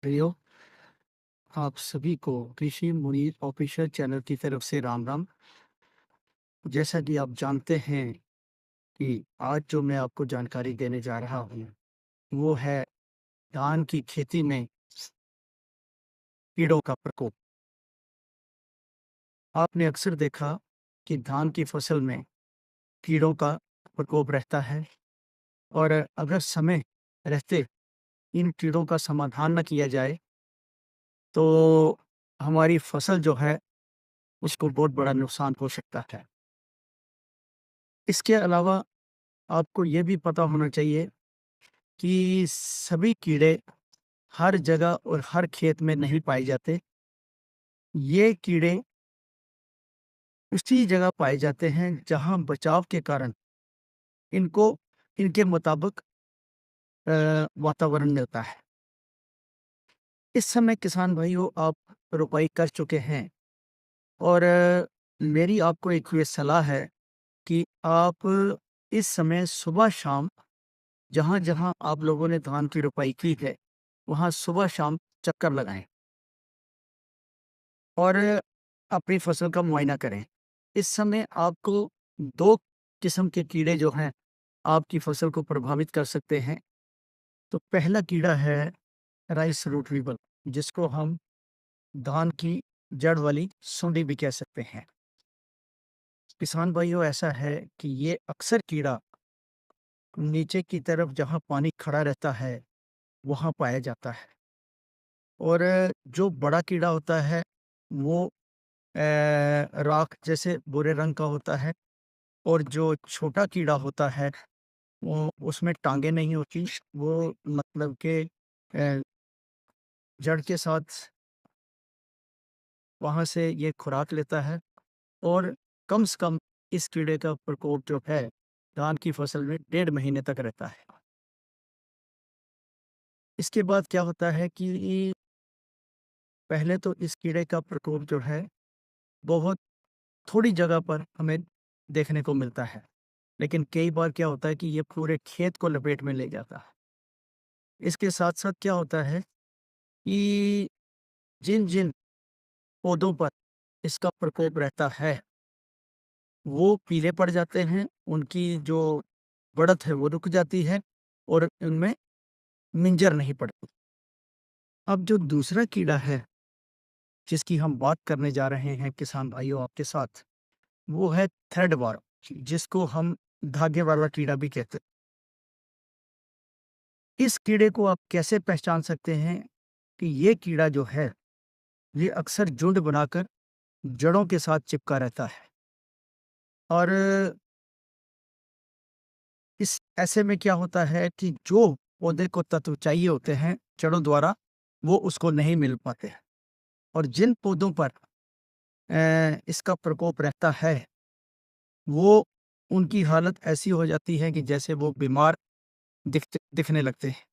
भाइयों, आप सभी को कृषि मुनीर ऑफिशियल चैनल की तरफ से राम राम। जैसा कि आप जानते हैं कि आज जो मैं आपको जानकारी देने जा रहा हूँ वो है धान की खेती में कीड़ों का प्रकोप। आपने अक्सर देखा कि धान की फसल में कीड़ों का प्रकोप रहता है और अगर समय रहते इन कीड़ों का समाधान न किया जाए तो हमारी फसल जो है उसको बहुत बड़ा नुकसान हो सकता है। इसके अलावा आपको ये भी पता होना चाहिए कि सभी कीड़े हर जगह और हर खेत में नहीं पाए जाते। ये कीड़े उसी जगह पाए जाते हैं जहां बचाव के कारण इनको इनके मुताबिक वातावरण मिलता है। इस समय किसान भाइयों, आप रोपाई कर चुके हैं और मेरी आपको एक ये सलाह है कि आप इस समय सुबह शाम जहां-जहां आप लोगों ने धान की रोपाई की है, वहां सुबह शाम चक्कर लगाएं और अपनी फसल का मुआयना करें। इस समय आपको 2 किस्म के कीड़े जो हैं, आपकी फसल को प्रभावित कर सकते हैं। तो पहला कीड़ा है राइस रूट वीवर, जिसको हम धान की जड़ वाली सुंडी भी कह सकते हैं। किसान भाइयों, ऐसा है कि ये अक्सर कीड़ा नीचे की तरफ जहाँ पानी खड़ा रहता है, वहाँ पाया जाता है और जो बड़ा कीड़ा होता है, वो राख जैसे भूरे रंग का होता है और जो छोटा कीड़ा होता है वो उसमें टाँगें नहीं होती, वो मतलब कि जड़ के साथ वहाँ से ये खुराक लेता है और कम से कम इस कीड़े का प्रकोप जो है, धान की फसल में 1.5 महीने तक रहता है। इसके बाद क्या होता है कि पहले तो इस कीड़े का प्रकोप जो है, बहुत थोड़ी जगह पर हमें देखने को मिलता है, लेकिन कई बार क्या होता है कि ये पूरे खेत को लपेट में ले जाता है। इसके साथ-साथ क्या होता है कि जिन-जिन पौधों पर इसका प्रकोप रहता है, वो पीले पड़ जाते हैं, उनकी जो बढ़त है वो रुक जाती है और उनमें मिंजर नहीं पड़ती। अब जो दूसरा कीड़ा है, जिसकी हम बात करने जा रहे हैं किसान भाइयों आपके साथ, वो है थ्रेड वॉर्म, जिसको हम धागे वाला कीड़ा भी कहते हैं। इस कीड़े को आप कैसे पहचान सकते हैं कि ये कीड़ा जो है, ये अक्सर झुंड बनाकर जड़ों के साथ चिपका रहता है और इस ऐसे में क्या होता है कि जो पौधे को तत्व चाहिए होते हैं जड़ों द्वारा, वो उसको नहीं मिल पाते हैं और जिन पौधों पर इसका प्रकोप रहता है, वो उनकी हालत ऐसी हो जाती है कि जैसे वो बीमार दिखने लगते हैं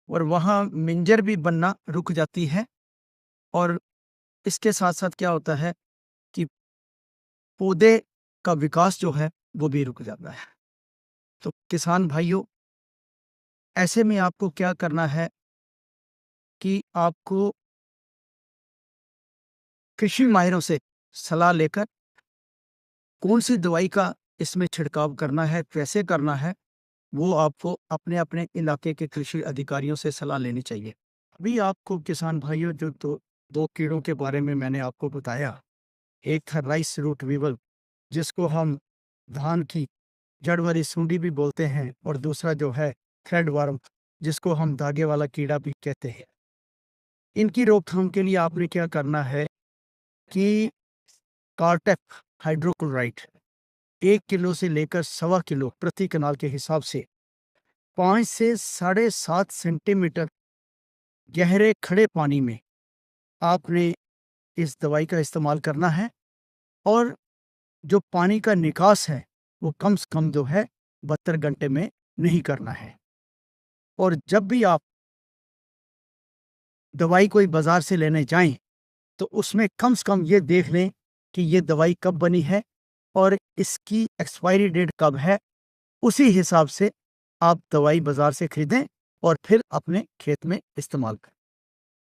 और वहाँ मिंजर भी बनना रुक जाती है और इसके साथ-साथ क्या होता है कि पौधे का विकास जो है, वो भी रुक जाता है। तो किसान भाइयों, ऐसे में आपको क्या करना है कि आपको कृषि माहिरों से सलाह लेकर कौन-सी दवाई का इसमें छिड़काव करना है, कैसे करना है, वो आपको अपने-अपने इलाके के कृषि अधिकारियों से सलाह लेनी चाहिए। अभी आपको किसान भाइयों, जो 2 कीड़ों के बारे में मैंने आपको बताया, एक था राइस रूट वीवर, जिसको हम धान की जड़ वाली सुंडी भी बोलते हैं और दूसरा जो है थ्रेड वर्म, जिसको हम धागे वाला कीड़ा भी कहते हैं। इनकी रोकथाम के लिए आपने क्या करना है कि कार्टेप हाइड्रोक्लोराइड 1 किलो से लेकर सवा किलो प्रति कनाल के हिसाब से 5 से 7.5 सेंटीमीटर गहरे खड़े पानी में आपने इस दवाई का इस्तेमाल करना है और जो पानी का निकास है, वो कम से कम जो है 72 घंटे में नहीं करना है। और जब भी आप दवाई कोई बाज़ार से लेने जाएँ, तो उसमें कम से कम ये देख लें कि ये दवाई कब बनी है और इसकी एक्सपायरी डेट कब है। उसी हिसाब से आप दवाई बाज़ार से खरीदें और फिर अपने खेत में इस्तेमाल करें।